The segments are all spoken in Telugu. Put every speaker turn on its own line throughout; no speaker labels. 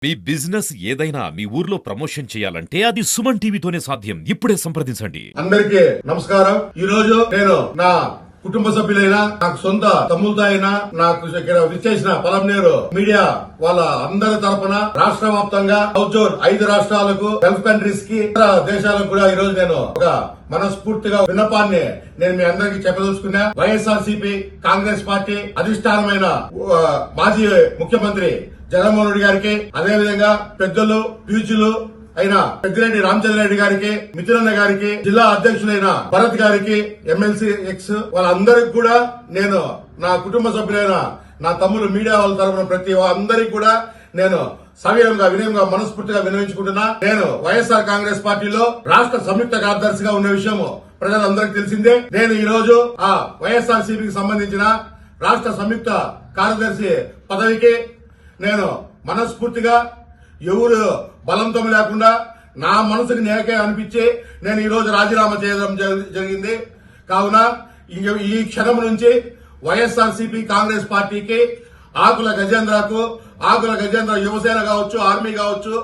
మీ బిజినెస్ ఏదైనా మీ ఊర్లో ప్రమోషన్ చేయాలంటే అది సుమన్ టీవీతోనే సాధ్యం. ఇప్పుడే సంప్రదించండి.
అందరికీ నమస్కారం. ఈ రోజు నేను నా కుటుంబ సభ్యులైనా నాకు సొంత తమ్ములతో అయినా నాకు ఇక్కడ విచ్చేసిన పలంనేరు మీడియా వాళ్ళ అందరి తరపున రాష్ట్ర వ్యాప్తంగా అవుట్డోర్ 5 రాష్ట్రాలకు గల్ఫ్ కంట్రీస్ కి ఇతర దేశాలకు కూడా ఈ రోజు నేను ఒక మనస్ఫూర్తిగా విన్నపాన్ని నేను మీ అందరికీ చెప్పదలుచుకున్నా. వైఎస్ఆర్సీపీ కాంగ్రెస్ పార్టీ అధిష్టానమైన మాజీ ముఖ్యమంత్రి జగన్మోహన్ రెడ్డి గారికి, అదేవిధంగా పెద్దలు పీచులు అయిన పెద్దిరెడ్డి రామచంద్రరెడ్డి గారికి, మిథునన్న గారికి, జిల్లా అధ్యక్షులైన భరత్ గారికి, ఎమ్మెల్సీ ఎక్స్ వాళ్ళందరికి కూడా నేను నా కుటుంబ సభ్యులైన నా తమ్ములు మీడియా వాళ్ళ తరఫున ప్రతి అందరికి కూడా నేను సవినయంగా వినయంగా మనస్ఫూర్తిగా వినవించుకుంటున్నా. నేను వైఎస్ఆర్ కాంగ్రెస్ పార్టీలో రాష్ట్ర సంయుక్త కార్యదర్శిగా ఉన్న విషయం ప్రజలందరికీ తెలిసిందే. నేను ఈ రోజు ఆ వైఎస్ఆర్ సిపికి సంబంధించిన రాష్ట్ర సంయుక్త కార్యదర్శి పదవికి నేను మనస్ఫూర్తిగా ఎవరు బలంతో లేకుండా నా మనసుకి నేకే అనిపించి నేను ఈ రోజు రాజీనామా చేయడం జరిగింది. కావున ఈ క్షణం నుంచి వైఎస్ఆర్ సిపి కాంగ్రెస్ పార్టీకి ఆకుల గజేంద్రకు, ఆకుల గజేంద్ర యువసేన కావచ్చు, ఆర్మీ కావచ్చు,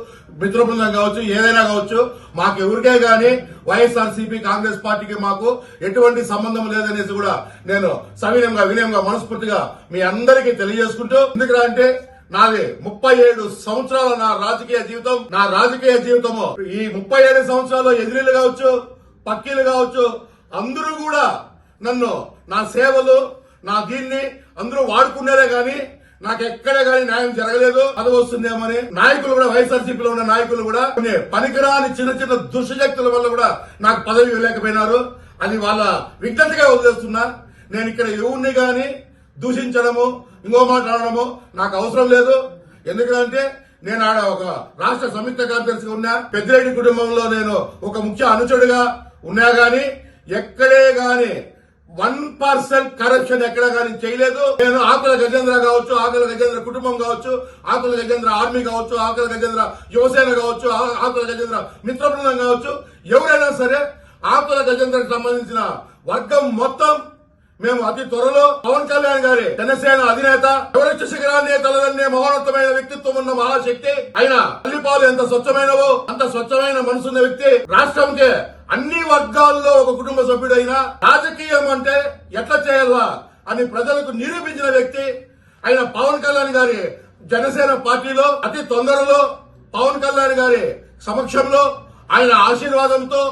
మిత్ర బృందం కావచ్చు, ఏదైనా కావచ్చు, మాకు ఎవరికే గాని వైఎస్ఆర్ సిపి కాంగ్రెస్ పార్టీకి మాకు ఎటువంటి సంబంధం లేదనేసి కూడా నేను సవినయంగా వినయంగా మనస్ఫూర్తిగా మీ అందరికీ తెలియజేసుకుంటూ, ఎందుకంటే నాది 37 సంవత్సరాల నా రాజకీయ జీవితము ఈ 37 సంవత్సరాల్లో ఎదిరిలు కావచ్చు, పక్కీలు కావచ్చు, అందరూ కూడా నన్ను నా సేవలు నా దీన్ని అందరూ వాడుకున్నారే గాని నాకు ఎక్కడ గానీ న్యాయం జరగలేదు. పదవి వస్తుందేమని నాయకులు కూడా వైఎస్ఆర్సీపీలో ఉన్న నాయకులు కూడా కొన్ని పనికిరాని చిన్న చిన్న దుష్టశక్తుల వల్ల కూడా నాకు పదవి ఇవ్వలేకపోయినారు. అది వాళ్ళ విజ్ఞతగా వదిలేస్తున్నా. నేను ఇక్కడ ఎవరిని గాని దూషించడము, ఇంకో మాట్లాడడము నాకు అవసరం లేదు. ఎందుకంటే నేను ఆడ ఒక రాష్ట్ర సంయుక్త కార్యదర్శిగా ఉన్నా. పెద్దిరెడ్డి కుటుంబంలో నేను ఒక ముఖ్య అనుచరుడిగా ఉన్నా గాని ఎక్కడే గాని 1% కరప్షన్ ఎక్కడ గాని చేయలేదు. నేను ఆకుల గజేంద్ర కావచ్చు, ఆకుల గజేంద్ర కుటుంబం కావచ్చు, ఆకుల గజేంద్ర ఆర్మీ కావచ్చు, ఆకుల గజేంద్ర యువసేన కావచ్చు, ఆకుల గజేంద్ర మిత్ర బృందం కావచ్చు, ఎవరైనా సరే ఆకుల గజేంద్రకు సంబంధించిన వర్గం మొత్తం మేము అతి త్వరలో పవన్ కళ్యాణ్ గారి జనసేన అధినేత ఎవరెస్ట్ శిఖరాన్ని తలదన్నే మహోన్నతమైన వ్యక్తిత్వం ఉన్న మహాశక్తి ఆయన తల్లిపాలు ఎంత స్వచ్ఛమైనవో అంత స్వచ్ఛమైన మనసున్న వ్యక్తి, రాష్ట్రంకే అన్ని వర్గాల్లో ఒక కుటుంబ సభ్యుడైన రాజకీయం అంటే ఎట్లా చేయాలా అని ప్రజలకు నిరూపించిన వ్యక్తి ఆయన పవన్ కళ్యాణ్ గారి జనసేన పార్టీలో అతి తొందరలో పవన్ కళ్యాణ్ గారి సమక్షంలో ఆయన ఆశీర్వాదంతో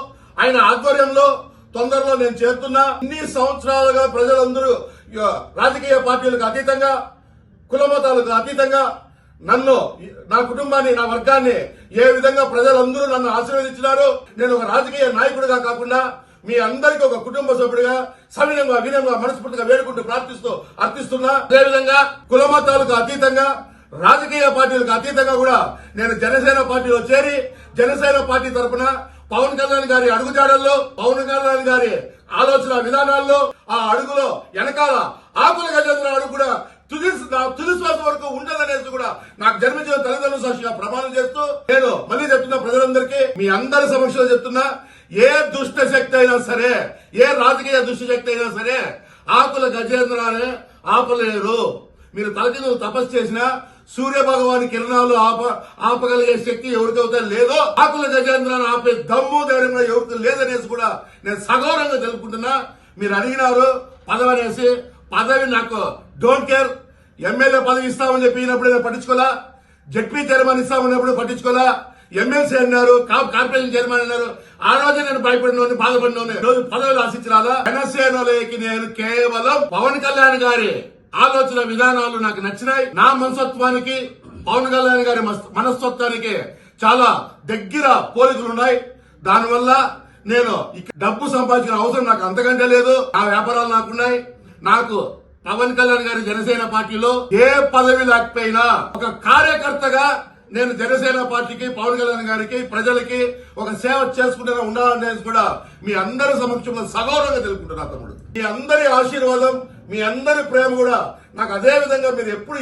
ఆయన ఆధ్వర్యంలో తొందరలో నేను చేరుతున్నా. ఇన్ని సంవత్సరాలుగా ప్రజలందరూ రాజకీయ పార్టీలకు అతీతంగా, కులమతాలకు అతీతంగా నన్ను, నా కుటుంబాన్ని, నా వర్గాన్ని ఏ విధంగా ప్రజలందరూ నన్ను ఆశీర్వదించినారు. నేను ఒక రాజకీయ నాయకుడిగా కాకుండా మీ అందరికీ ఒక కుటుంబ సభ్యుడిగా సవినంగా వినంగా మనస్ఫూర్తిగా వేడుకుంటూ ప్రార్థిస్తూ అర్థిస్తున్నా. అదేవిధంగా కులమతాలకు అతీతంగా, రాజకీయ పార్టీలకు అతీతంగా కూడా నేను జనసేన పార్టీలో చేరి జనసేన పార్టీ తరఫున పవన్ కళ్యాణ్ గారి అడుగుజాడల్లో, పవన్ కళ్యాణ్ గారి ఆలోచన విధానాల్లో ఆ అడుగులో వెనకాల ఆకుల గజేంద్ర అడుగు కూడా తుది శ్వాస వరకు ఉండదనేసి కూడా నాకు జన్మజీవ తల్లిదండ్రుల సాక్షిగా ప్రమాణం చేస్తూ నేను మళ్ళీ చెప్తున్నా ప్రజలందరికీ, మీ అందరి సమక్షంలో చెప్తున్నా, ఏ దుష్ట శక్తి అయినా సరే, ఏ రాజకీయ దుష్ట శక్తి అయినా సరే ఆకుల గజేంద్రాన్ని ఆపలేరు. మీరు తలకిందులు తపస్సు చేసినా సూర్య భగవాన్ కిరణాలు ఆపగలిగే శక్తి ఎవరికైతే లేదో ఆకుల గజేంద్రాన్ని ఆపే దమ్ము ధైర్యంగా ఎవరికి లేదనేసి కూడా నేను సగౌరవంగా తెలుపుకుంటున్నా. మీరు అడిగినారు పదవి అనేసి, పదవి నాకు డోంట్ కేర్. ఎమ్మెల్యే పదవి ఇస్తామని చెప్పినప్పుడు నేను పట్టించుకోలా, జడ్పీ చైర్మన్ ఇస్తామన్నప్పుడు పట్టించుకోలా, ఎమ్మెల్సీ అన్నారు, కార్పొరేషన్ చైర్మన్ అన్నారు. ఆ రోజే నేను భయపడినోని, బాధపడినోని. రోజు పదవులు ఆశించాలా. జనసేనలోకి నేను కేవలం పవన్ కళ్యాణ్ గారి ఆలోచన విధానాలు నాకు నచ్చినాయి. నా మనస్తత్వానికి పవన్ కళ్యాణ్ గారి మనస్తత్వానికి చాలా దగ్గర పోలికలున్నాయి. దానివల్ల నేను డబ్బు సంపాదించిన అవసరం నాకు అంతకంటే లేదు. నా వ్యాపారాలు నాకున్నాయి. నాకు పవన్ కళ్యాణ్ గారి జనసేన పార్టీలో ఏ పదవి లేకపోయినా ఒక కార్యకర్తగా నేను జనసేన పార్టీకి, పవన్ కళ్యాణ్ గారికి, ప్రజలకి ఒక సేవ చేసుకుంటూనే ఉండాలనేది కూడా మీ అందరి సమక్షంలో సగౌరవంగా తెలుపుకుంటున్నా. తమ్ముడు, మీ అందరి ఆశీర్వాదం, మీ అందరి ప్రేమ కూడా నాకు అదే విధంగా మీరు ఎప్పుడు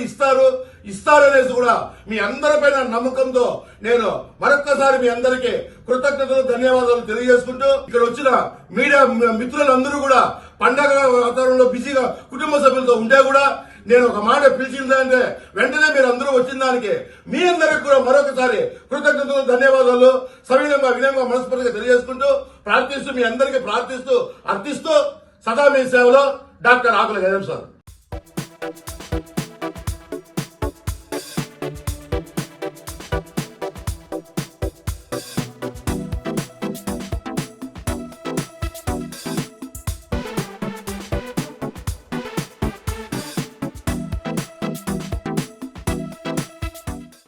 ఇస్తారనేసి కూడా మీ అందరిపైన నమ్మకంతో నేను మరొక్కసారి మీ అందరికీ కృతజ్ఞతలు, ధన్యవాదాలు తెలియజేసుకుంటూ, ఇక్కడ వచ్చిన మీడియా మిత్రులందరూ కూడా పండగ వాతావరణంలో బిజీగా కుటుంబ సభ్యులతో ఉంటే కూడా నేను ఒక మాట పిలిచిందంటే వెంటనే మీరు అందరూ వచ్చిన దానికి మీ అందరికి కూడా మరొకసారి కృతజ్ఞతలు ధన్యవాదాలు సవినంగా వినయంగా మనస్ఫూర్తిగా తెలియజేసుకుంటూ ప్రార్థిస్తూ మీ అందరికీ ప్రార్థిస్తూ అర్థిస్తూ సదా మీ సేవలో డాక్టర్ ఆకుల గజం సార్.